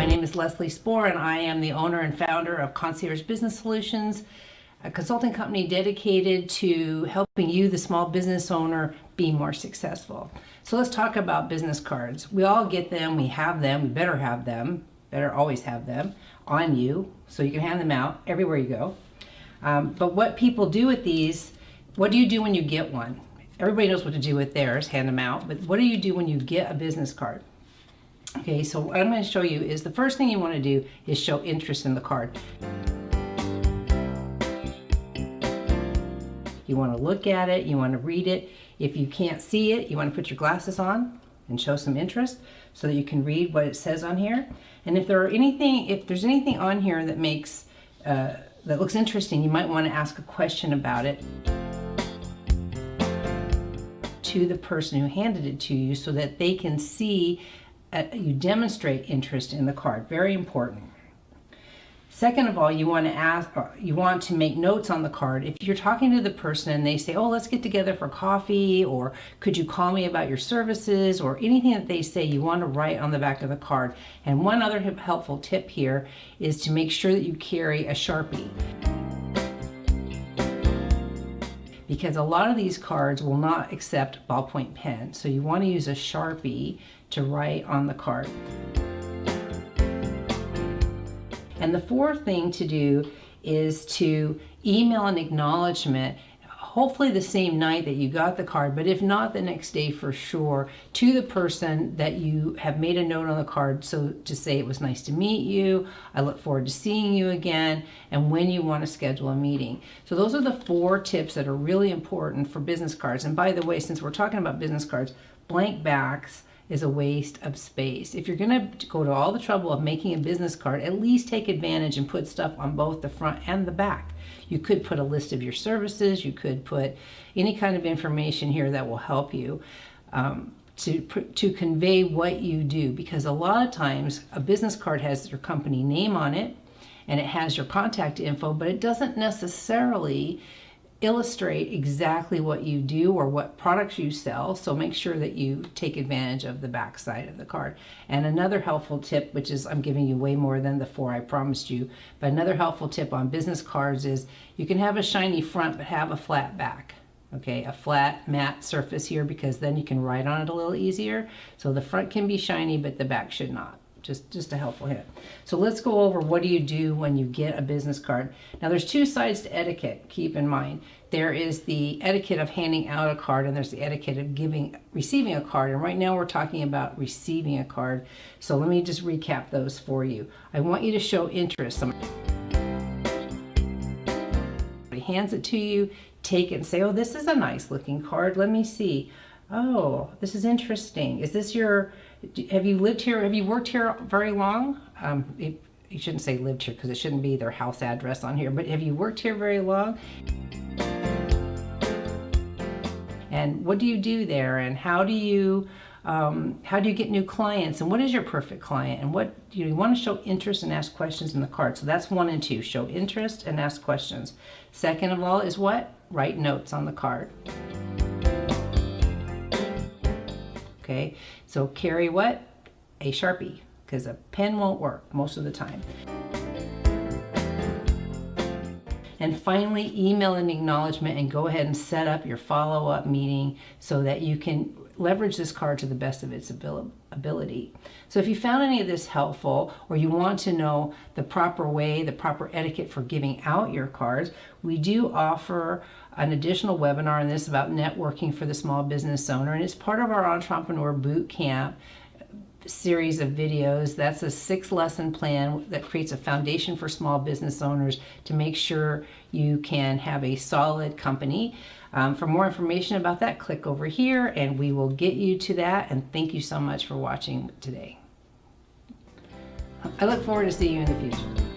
My name is Leslie Spoor, and I am the owner and founder of Concierge Business Solutions, a consulting company dedicated to helping you, the small business owner, be more successful. So let's talk about business cards. We all get them, we have them, we better have them, better always have them on you so you can hand them out everywhere you go. But what people do with these, what do you do when you get one? Everybody knows what to do with theirs, hand them out, but what do you do when you get a business card? Okay, so what I'm going to show you is the first thing you want to do is show interest in the card. You want to look at it, you want to read it. If you can't see it, you want to put your glasses on and show some interest so that you can read what it says on here. And if there's anything on here that makes that looks interesting, you might want to ask a question about it to the person who handed it to you so that they can see you demonstrate interest in the card. Very important. Second of all, you want to make notes on the card. If you're talking to the person and they say, oh, let's get together for coffee, or could you call me about your services, or anything that they say, you want to write on the back of the card. And one other helpful tip here is to make sure that you carry a Sharpie, because a lot of these cards will not accept ballpoint pen. So you want to use a Sharpie to write on the card. And the fourth thing to do is to email an acknowledgement, hopefully the same night that you got the card, but if not, the next day for sure, to the person that you have made a note on the card. So to say it was nice to meet you, I look forward to seeing you again, and when you want to schedule a meeting. So those are the 4 tips that are really important for business cards. And by the way, since we're talking about business cards, blank backs is a waste of space. If you're going to go to all the trouble of making a business card, at least take advantage and put stuff on both the front and the back. You could put a list of your services, you could put any kind of information here that will help you to convey what you do, because a lot of times a business card has your company name on it and it has your contact info, but it doesn't necessarily illustrate exactly what you do or what products you sell. So make sure that you take advantage of the back side of the card. And another helpful tip, which is, I'm giving you way more than the 4 I promised you, but another helpful tip on business cards is you can have a shiny front but have a flat back. Okay, a flat matte surface here, because then you can write on it a little easier. So the front can be shiny but the back should not. Just a helpful hint. So let's go over what do you do when you get a business card. Now there's 2 sides to etiquette, keep in mind. There is the etiquette of handing out a card, and there's the etiquette of receiving a card. And right now we're talking about receiving a card. So let me just recap those for you. I want you to show interest. Somebody hands it to you, take it and say, oh, this is a nice looking card. Let me see. Oh, this is interesting. Is this have you lived here? Have you worked here very long? You shouldn't say lived here because it shouldn't be their house address on here, but have you worked here very long? And what do you do there? And how do you get new clients? And what is your perfect client? And what you want to show interest and ask questions in the card. So that's 1 and 2. Show interest and ask questions. Second of all is what? Write notes on the card. Okay, so carry what? A Sharpie, because a pen won't work most of the time. And finally, email an acknowledgement and go ahead and set up your follow-up meeting so that you can leverage this card to the best of its ability. So if you found any of this helpful, or you want to know the proper way, the proper etiquette for giving out your cards, we do offer an additional webinar on this about networking for the small business owner, and it's part of our Entrepreneur Boot Camp series of videos. That's a 6-lesson plan that creates a foundation for small business owners to make sure you can have a solid company. For more information about that, click over here and we will get you to that. And thank you so much for watching today. I look forward to seeing you in the future.